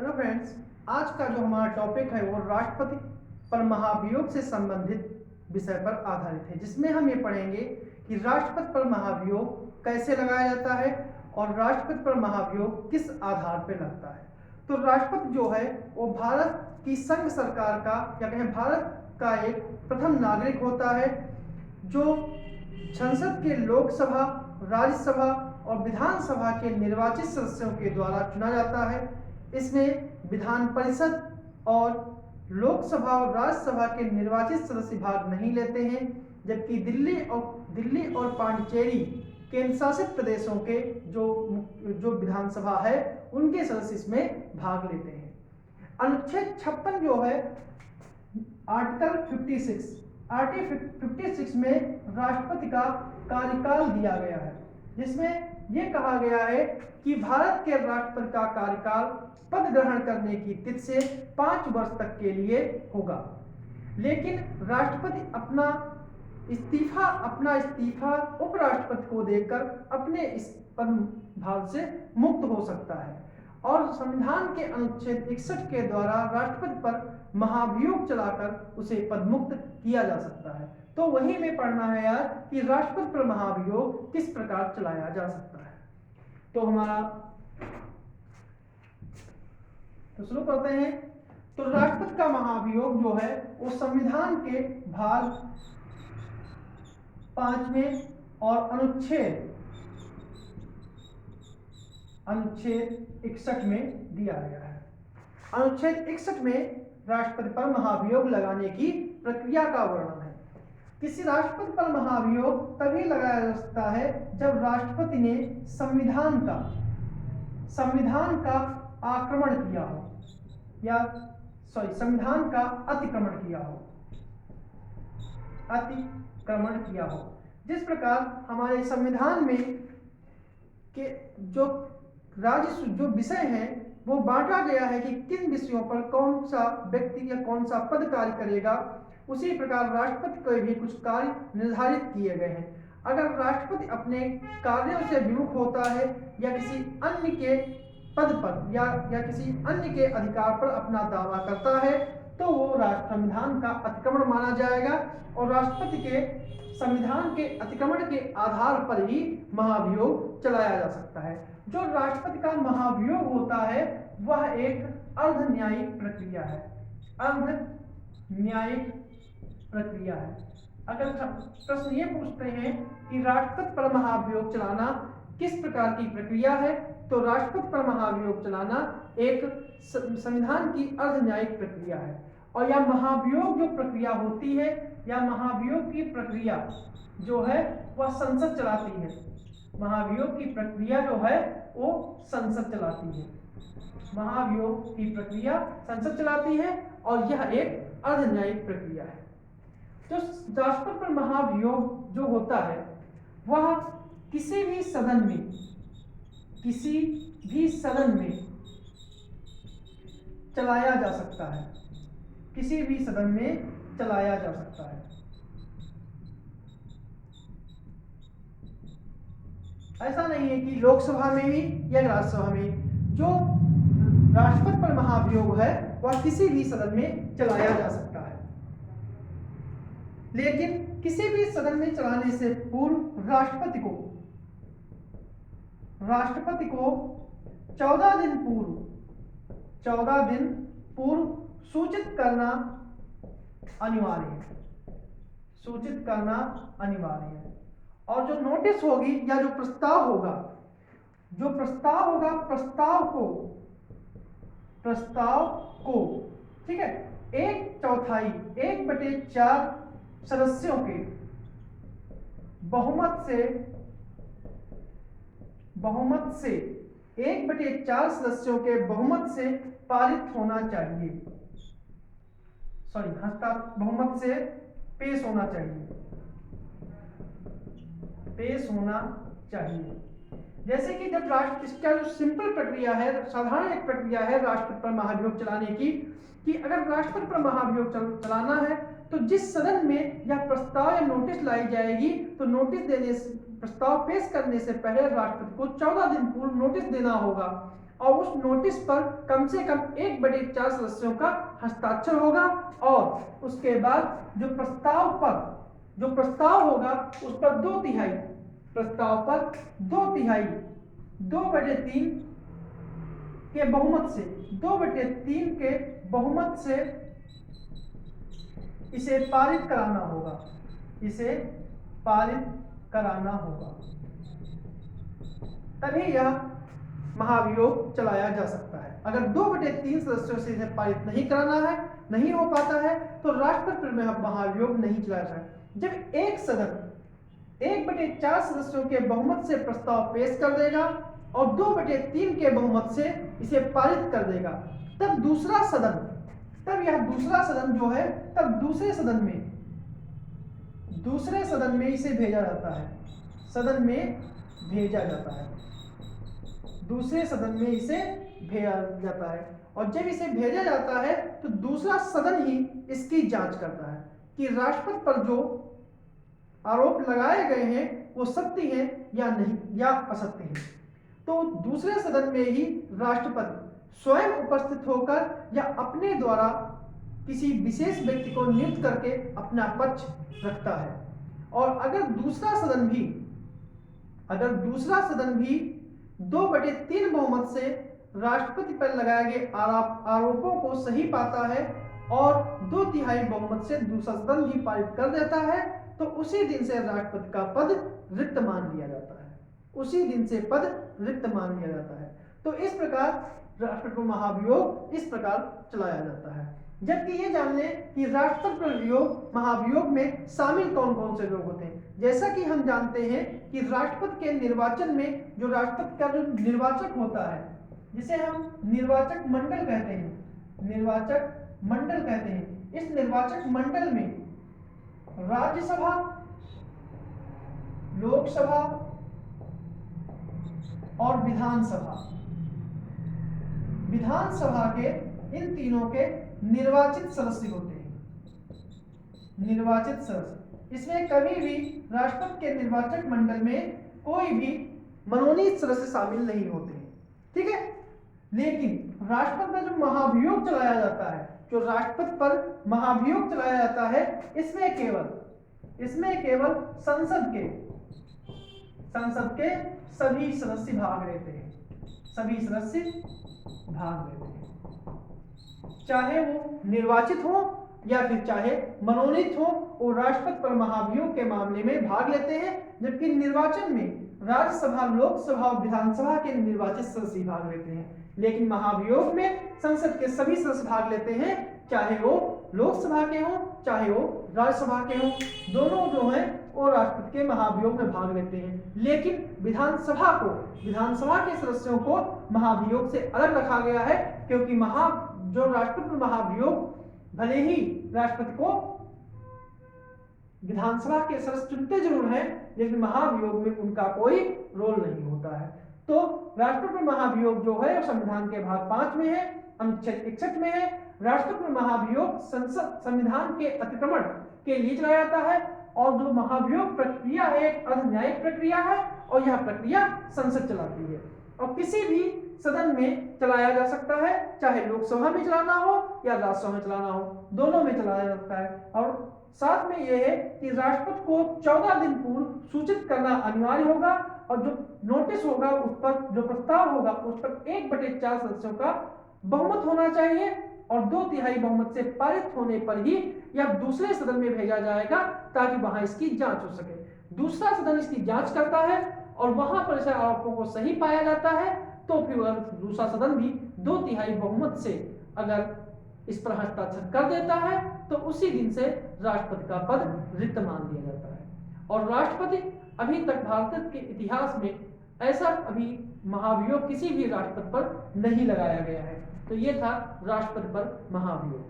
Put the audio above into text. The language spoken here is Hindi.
हेलो फ्रेंड्स, आज का जो हमारा टॉपिक है वो राष्ट्रपति पर महाभियोग से संबंधित विषय पर आधारित है, जिसमें हम ये पढ़ेंगे कि राष्ट्रपति पर महाभियोग कैसे लगाया जाता है और राष्ट्रपति पर महाभियोग किस आधार पर लगता है। तो राष्ट्रपति जो है वो भारत की संघ सरकार का या कहें भारत का एक प्रथम नागरिक होता है, जो संसद के लोकसभा, राज्यसभा और विधानसभा के निर्वाचित सदस्यों के द्वारा चुना जाता है। इसमें विधान परिषद और लोकसभा और राज्यसभा के निर्वाचित सदस्य भाग नहीं लेते हैं, जबकि दिल्ली और पांडिचेरी केंद्र शासित प्रदेशों के जो विधानसभा है उनके सदस्य इसमें भाग लेते हैं। अनुच्छेद 56 जो है आर्टिकल 56 में राष्ट्रपति का कार्यकाल दिया गया है, जिसमें यह कहा गया है कि भारत के राष्ट्रपति का कार्यकाल पद ग्रहण करने की तिथि से 5 वर्ष तक के लिए होगा। लेकिन राष्ट्रपति अपना इस्तीफा उपराष्ट्रपति को देकर अपने इस पदभार से मुक्त हो सकता है और संविधान के अनुच्छेद 61 के द्वारा राष्ट्रपति पर महाभियोग चलाकर उसे पदमुक्त किया जा सकता है। तो वही में पढ़ना है यार कि राष्ट्रपति पर महाभियोग किस प्रकार चलाया जा सकता है। तो शुरू करते हैं। तो राष्ट्रपति का महाभियोग जो है वो संविधान के भाग 5 में और अनुच्छेद 61 में दिया गया है। अनुच्छेद 61 में राष्ट्रपति पर महाभियोग लगाने की प्रक्रिया का वर्णन है। किसी राष्ट्रपति पर महाभियोग तभी लगाया जा सकता है जब राष्ट्रपति ने संविधान का आक्रमण किया हो संविधान का अतिक्रमण किया हो। जिस प्रकार हमारे संविधान में के जो विषय हैं वो बांटा गया है कि किन विषयों पर कौन सा व्यक्ति या कौन सा पद कार्य करेगा, उसी प्रकार राष्ट्रपति को भी कुछ कार्य निर्धारित किए गए हैं। अगर राष्ट्रपति अपने कार्यों से विमुख होता है या किसी अन्य के पद पर या किसी अन्य के अधिकार पर अपना दावा करता है तो वो संविधान का अतिक्रमण माना जाएगा और राष्ट्रपति के संविधान के अतिक्रमण के आधार पर ही महाभियोग चलाया जा सकता है। जो राष्ट्रपति का महाभियोग होता है वह एक अर्ध न्यायिक प्रक्रिया है। अगर प्रश्न ये पूछते हैं कि राष्ट्रपति पर महाभियोग चलाना किस प्रकार की प्रक्रिया है, तो राष्ट्रपति पर महाभियोग चलाना एक संविधान की अर्ध न्यायिक प्रक्रिया है। और यह महाभियोग जो प्रक्रिया होती है या महाभियोग की प्रक्रिया जो है वह संसद चलाती है। महाभियोग की प्रक्रिया जो है वो संसद चलाती है। महाभियोग की प्रक्रिया संसद चलाती है और यह एक अर्ध न्यायिक प्रक्रिया है। जो राष्ट्रपति पर महाभियोग जो होता है वह किसी भी सदन में चलाया जा सकता है। ऐसा नहीं है कि लोकसभा में भी या राज्यसभा में जो राष्ट्रपति पर महाभियोग है वह किसी भी सदन में चलाया जा सकता है। लेकिन किसी भी सदन में चलाने से पूर्व राष्ट्रपति को 14 दिन पूर्व सूचित करना अनिवार्य है। और जो नोटिस होगी या जो प्रस्ताव होगा प्रस्ताव को ठीक है 1/4 सदस्यों के बहुमत से 1/4 सदस्यों के बहुमत से पारित होना चाहिए। बहुमत से पेश होना चाहिए। जैसे कि जब इसका जो सिंपल प्रक्रिया है, साधारण एक प्रक्रिया है राष्ट्रपति पर महाभियोग चलाने की, कि अगर राष्ट्रपति पर महाभियोग चलाना है तो जिस सदन में यह प्रस्ताव या नोटिस लाई जाएगी तो प्रस्ताव पेश करने से पहले राष्ट्रपति को 14 दिन पूर्व नोटिस देना होगा। और उस नोटिस पर कम से कम 1/4 सदस्यों का हस्ताक्षर होगा और उसके बाद जो प्रस्ताव होगा उस पर 2/3 प्रस्ताव पर 2/3 2/3 के बहुमत से 2/3 के बहुमत से इसे पारित कराना होगा, इसे पारित कराना होगा, तभी यह महाभियोग चलाया जा सकता है। अगर 2/3 सदस्यों से इसे पारित नहीं कराना है, नहीं हो पाता है, तो राष्ट्रपति में महाभियोग नहीं चलाया जाए। जब एक सदन 1/4 सदस्यों के बहुमत से प्रस्ताव पेश कर देगा और 2/3 के बहुमत से इसे पारित कर देगा, तब यह दूसरा सदन जो है, तब दूसरे सदन में इसे भेजा जाता है, दूसरे सदन में इसे भेजा जाता है। और जब इसे भेजा जाता है तो दूसरा सदन ही इसकी जांच करता है कि राष्ट्रपति पर जो आरोप लगाए गए हैं वो सत्य हैं या नहीं, या असत्य हैं। तो दूसरे सदन में ही राष्ट्रपति स्वयं उपस्थित होकर या अपने द्वारा किसी विशेष व्यक्ति को नियुक्त करके अपना पक्ष रखता है। और अगर दूसरा सदन भी 2/3 बहुमत से राष्ट्रपति पर लगाए गए आरोपों को सही पाता है और 2/3 बहुमत से दूसरा सदन भी पारित कर देता है, तो उसी दिन से राष्ट्रपति का पद रिक्त मान लिया जाता है। तो इस प्रकार राष्ट्रपति महाभियोग इस प्रकार चलाया जाता है। जबकि ये जान लें कि राष्ट्रपति महाभियोग में शामिल कौन कौन से लोग होते हैं। जैसा कि हम जानते हैं कि राष्ट्रपति के निर्वाचन में जो राष्ट्रपति का जो निर्वाचक होता है, जिसे हम निर्वाचक मंडल कहते हैं, इस निर्वाचक मंडल में राज्यसभा, लोकसभा और विधानसभा के इन तीनों के निर्वाचित सदस्य होते हैं। इसमें कभी भी राष्ट्रपति के निर्वाचक मंडल में कोई भी मनोनीत सदस्य शामिल नहीं होते हैं, ठीक है। लेकिन राष्ट्रपति में जो महाभियोग चलाया जाता है, इसमें केवल संसद के सभी सदस्य भाग लेते हैं, चाहे वो निर्वाचित हो या फिर चाहे मनोनीत हो, वो राष्ट्रपति पर महाभियोग के मामले में भाग लेते हैं। जबकि निर्वाचन में राज्यसभा, लोकसभा और विधानसभा के निर्वाचित सदस्य भाग लेते हैं, लेकिन महाभियोग में संसद के सभी सदस्य भाग लेते हैं, चाहे वो लोकसभा के हों चाहे वो राज्यसभा के हों, दोनों जो हैं वो राष्ट्रपति के महाभियोग में भाग लेते हैं। लेकिन विधानसभा के सदस्यों को महाभियोग से अलग रखा गया है, क्योंकि जो राष्ट्रपति महाभियोग भले ही राष्ट्रपति को विधानसभा के सदस्य चुनते जरूर हैं, लेकिन महाभियोग में उनका कोई रोल नहीं होता है। तो राष्ट्रपति महाभियोग जो है संविधान के भाग 5 में है, अनुच्छेद 61 में है। राष्ट्रपति महाभियोग संविधान के अतिक्रमण के लिए चलाया जाता है, और जो महाभियोग प्रक्रिया है एक अर्धन्यायिक प्रक्रिया है, और यह प्रक्रिया संसद चलाती है और किसी भी सदन में चलाया जा सकता है, चाहे लोकसभा में चलाना हो या राज्यसभा में चलाना हो, दोनों में चलाया जाता है। और साथ में यह है कि राष्ट्रपति को 14 दिन पूर्व सूचित करना अनिवार्य होगा, और जो नोटिस होगा उस पर, जो प्रस्ताव होगा उस पर 1/4 सदस्यों का बहुमत होना चाहिए, और 2/3 बहुमत से पारित होने पर ही यह दूसरे सदन में भेजा जाएगा, ताकि वहां इसकी जांच हो सके। दूसरा सदन इसकी जांच करता है और वहां पर ऐसे आरोपों को सही पाया जाता है, तो फिर दूसरा सदन भी 2/3 बहुमत से अगर इस पर हस्ताक्षर कर देता है, तो उसी दिन से राष्ट्रपति का पद रिक्त मान लिया जाता है। और राष्ट्रपति अभी तक भारत के इतिहास में ऐसा अभी महाभियोग किसी भी राष्ट्रपति पर नहीं लगाया गया है। तो ये था राष्ट्रपति पर महाभियोग।